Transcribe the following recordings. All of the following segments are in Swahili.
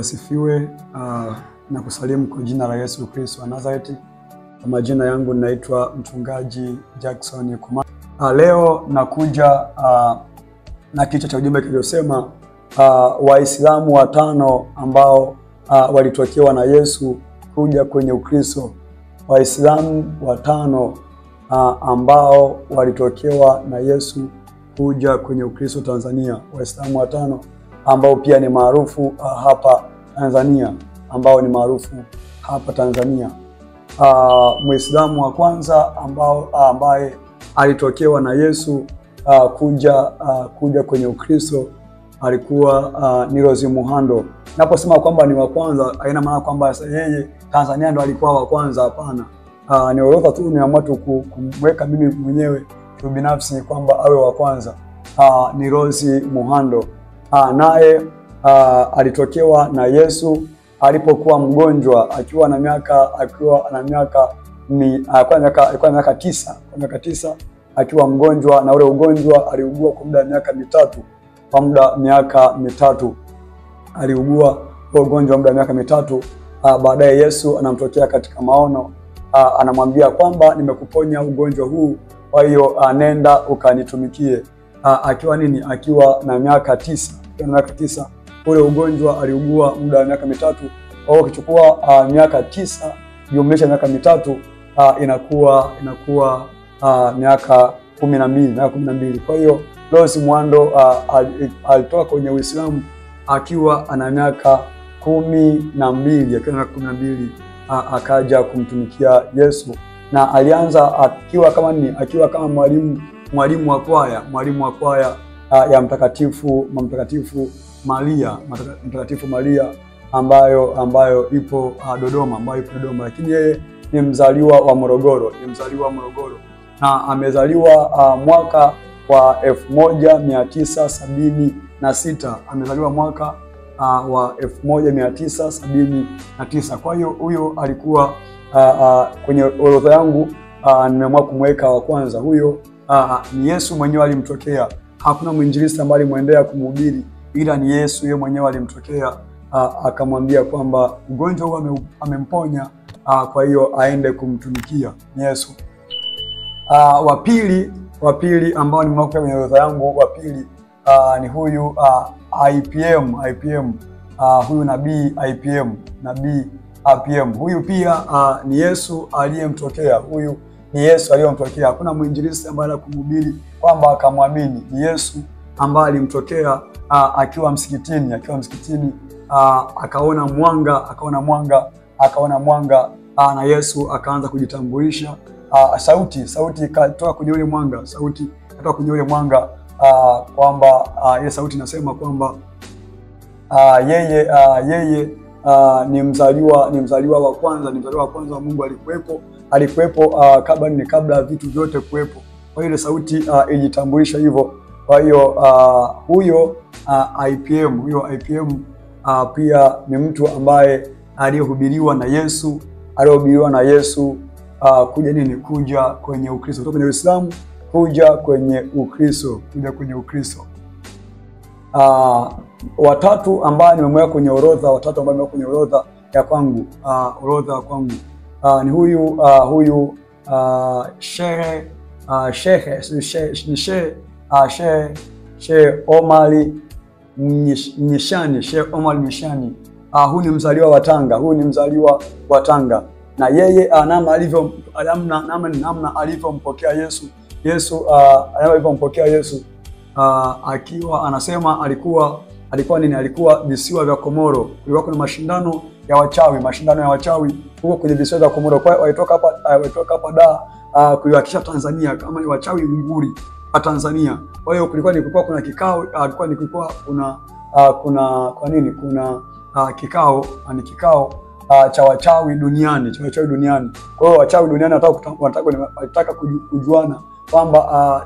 Asifiwe. Na kusalimu kwa jina la Yesu Kristo wa Nazareti. Kwa majina yangu naitwa Mchungaji Jackson Kumar. Leo nakuja na kichwa cha ujumbe kilichosema Waislamu watano ambao walitokewa na Yesu kuja kwenye Ukristo. Waislamu watano ambao walitokewa na Yesu kuja kwenye Ukristo Tanzania. Waislamu watano ambao pia ni maarufu hapa Tanzania, Muislamu wa kwanza ambaye alitokewa na Yesu kuja kwenye Ukristo alikuwa ni Rose Muhando. Naposema kwamba ni wa kwanza haina maana kwamba yeye Tanzania ndo alikuwa wa kwanza, hapana. Ni orodha tu, nimeamua tu kumweka mimi mwenyewe binafsi kwamba awe wa kwanza. Ni Rose Muhando. Naye alitokewa na Yesu alipokuwa mgonjwa akiwa na miaka 9 akiwa mgonjwa, na ule ugonjwa aliugua kwa muda wa miaka mitatu. Aliugua ugonjwa muda wa miaka mitatu. Baadaye Yesu anamtokea katika maono, anamwambia kwamba nimekuponya ugonjwa huu, kwa hiyo nenda ukanitumikie. Akiwa na miaka 9. Ule ugonjwa aliugua muda wa miaka mitatu. Kwa hiyo ukichukua miaka 9 jumlisha miaka mitatu inakuwa miaka 12. Kwa hiyo Rose Muhando alitoka kwenye Uislamu akiwa ana miaka 12, akaja kumtumikia Yesu, na alianza akiwa kama mwalimu wa kwaya ya mtakatifu Maria ambayo ipo Dodoma, lakini yeye ni mzaliwa wa Morogoro, na amezaliwa mwaka wa 1976. Amezaliwa mwaka wa 1979. Kwa hiyo huyo alikuwa kwenye orodha yangu, nimeamua kumweka wa kwanza. Huyo ni Yesu mwenyewe alimtokea. Hakuna mwinjilisti ambaye alimwendea kumhubiri, ila ni Yesu yeye mwenyewe alimtokea, akamwambia kwamba ugonjwa huu amemponya, kwa hiyo aende kumtumikia Yesu. Wa pili ambao nimeweka kwenye orodha yangu, wa pili ni huyu IPM. Huyu nabii IPM. Huyu pia ni Yesu aliyemtokea. Hakuna mwinjilisti ambaye alikumhubiri kwamba akamwamini. Ni Yesu ambaye alimtokea akiwa msikitini, akaona mwanga, na Yesu akaanza kujitambulisha. Sauti ikatoka kwenye ule mwanga, kwamba ile sauti inasema kwamba yeye ni mzaliwa wa kwanza wa Mungu. Alikuwepo kabla vitu vyote kuwepo. Kwa hiyo ile sauti ilitambulisha hivyo. Kwa hiyo huyo IPM pia ni mtu ambaye aliyehubiriwa na Yesu kuja kwenye Ukristo, kutoka kwenye Uislamu kuja kwenye Ukristo. Watatu ambao nimemweka kwenye orodha, ya kwangu, ni huyu Sheikh Omar Mnyishani. Huyu ni mzaliwa wa Tanga. Na yeye namna alivyompokea Yesu, akiwa anasema alikuwa visiwa vya Komoro. Kulikuwa kuna mashindano ya wachawi huko kwenye visiwa vya Komoro. Kwa hiyo walitoka hapa Dar kuiwakilisha Tanzania kama ni wachawi nguri wa Tanzania. Kwa hiyo kulikuwa kuna kikao, kikao cha wachawi duniani. Kwa hiyo wachawi duniani wanataka kujuana kwamba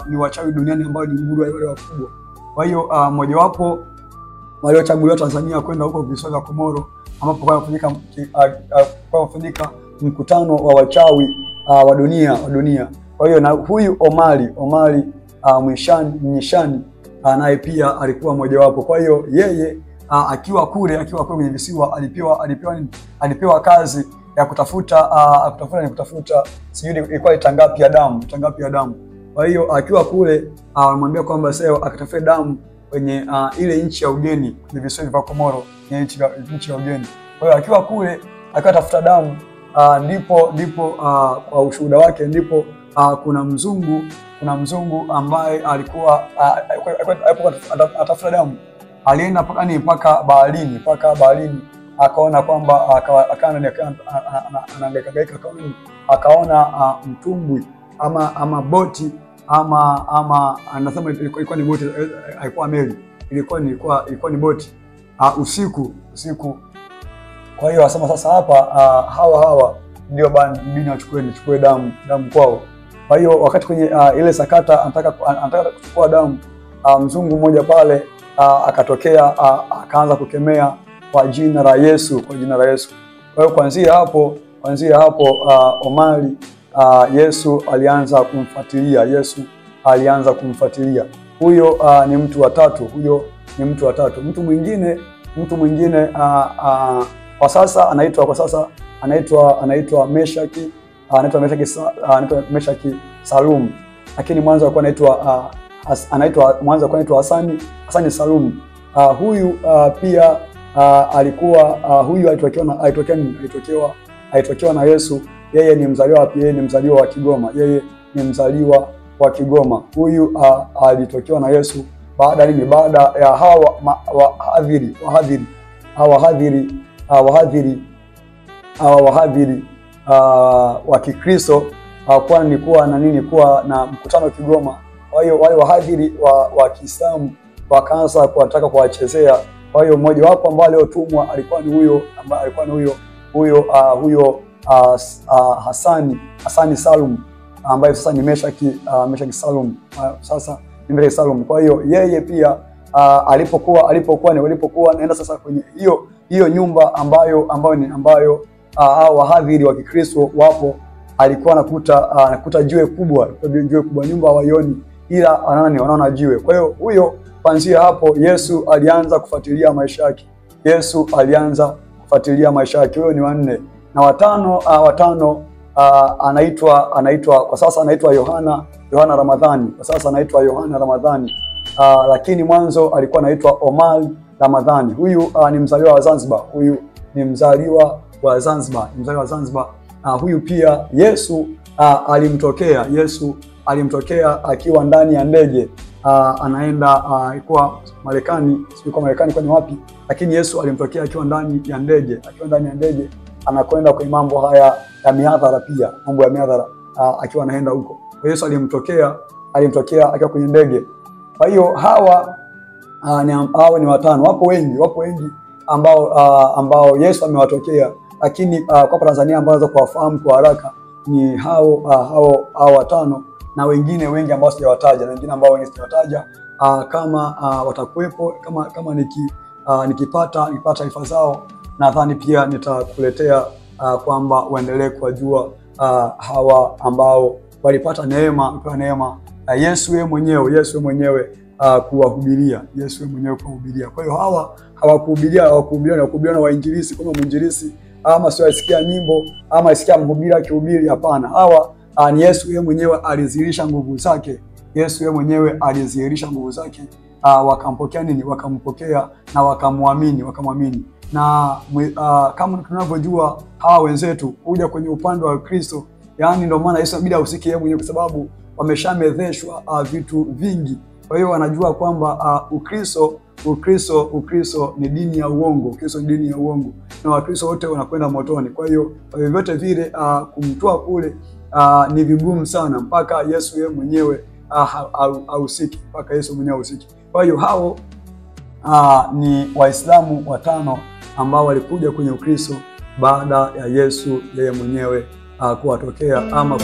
ni wachawi duniani ambao ni nguru wale wakubwa. Kwa hiyo mojawapo waliochaguliwa Tanzania kwenda huko visiwa vya Komoro, ambapo kwa kufanyika mkutano wa wachawi wa dunia. Kwa hiyo na huyu Omar Mnyishani naye pia alikuwa mojawapo. Kwa hiyo yeye akiwa kule kwenye visiwa alipewa kazi ya kutafuta sijui ilikuwa tangapi ya damu. Kwa hiyo akiwa kule anamwambia kwamba sasa akatafute damu kwenye ile nchi ya ugeni, kwenye visiwa vya Komoro, nchi ya ugeni. Kwa hiyo akiwa kule akatafuta damu, ndipo kwa ushuhuda wake ndipo kuna mzungu ambaye alikuwa atafuta damu. Alienda mpaka baharini, akaona kwamba akaona mtumbwi ama boti ama anasema ilikuwa ni boti, haikuwa meli, ilikuwa ni boti usiku. Kwa hiyo asema sasa hapa hawa ndio bini wachukue damu kwao. Kwa hiyo wakati kwenye ile sakata anataka kuchukua damu, mzungu mmoja pale akatokea, akaanza kukemea kwa jina la Yesu. Kwa hiyo kuanzia hapo Omari Yesu alianza kumfuatilia. Huyo ni mtu wa tatu. Mtu mwingine kwa sasa anaitwa Meshaki Salum, lakini mwanzo alikuwa anaitwa Hasani Salum. Huyu pia alikuwa huyu alitokewa na Yesu. Yeye ni mzaliwa wa Kigoma. Huyu alitokewa na Yesu baada ya hawa wahadhiri wa Kikristo kuwa na mkutano Kigoma. Kwa hiyo wale wahadhiri wa Kiislamu wakaanza kutaka kuwachezea. Kwa hiyo mmoja wapo ambao aliotumwa alikuwa ni huyo Hasani Salum, ambaye sasa ni Meshaki Salum. Kwa hiyo yeye pia alipokuwa naenda sasa kwenye hiyo nyumba ambayo hao wahadhiri wa Kikristo wapo, alikuwa anakuta jiwe kubwa, nyumba hawaioni ila wanaona jiwe. Kwa hiyo huyo, kuanzia hapo Yesu alianza kufuatilia maisha yake. Huyo ni wanne. Na watano anaitwa kwa sasa anaitwa Yohana Ramadhani. Lakini mwanzo alikuwa anaitwa Omar Ramadhani. Huyu ni mzaliwa wa Zanzibar. Huyu pia Yesu alimtokea akiwa ndani ya ndege, anaenda alikuwa Marekani, sio kwa Marekani kwani wapi, lakini Yesu alimtokea akiwa ndani ya ndege, anakwenda kwenye mambo haya ya mihadhara, akiwa anaenda huko. Yesu alimtokea akiwa kwenye ndege. Kwa hiyo hawa ni watano. Wapo wengi ambao Yesu amewatokea, lakini kwa Tanzania ambao naweza kuwafahamu kwa haraka ni hao watano, na wengine wengi ambao sijawataja, kama watakuwepo, kama nikipata taarifa zao, nadhani pia nitakuletea kwamba uendelee kuwajua hawa ambao walipata neema Yesu yeye mwenyewe kuwahubiria. Kwa hiyo hawa hawakuhubiria na wainjilisti, kama mwinjilisti ama sio asikia nyimbo ama asikia mhubiri akihubiri. Hapana, hawa ni Yesu yeye mwenyewe alizihirisha nguvu zake. Wakampokea na wakamwamini. Na kama tunavyojua hawa wenzetu kuja kwenye upande wa Kristo, yani ndio maana Yesu inabidi ahusike yeye mwenyewe, kwa sababu wameshamedheshwa vitu vingi. Kwa hiyo wanajua kwamba Ukristo ni dini ya uongo. Na Wakristo wote wanakwenda motoni. Kwa hiyo vyovyote vile kumtoa kule ni vigumu sana, mpaka Yesu yeye mwenyewe ahusiki. Kwa hiyo hao ni Waislamu watano ambao walikuja kwenye Ukristo baada ya Yesu yeye mwenyewe kuwatokea ama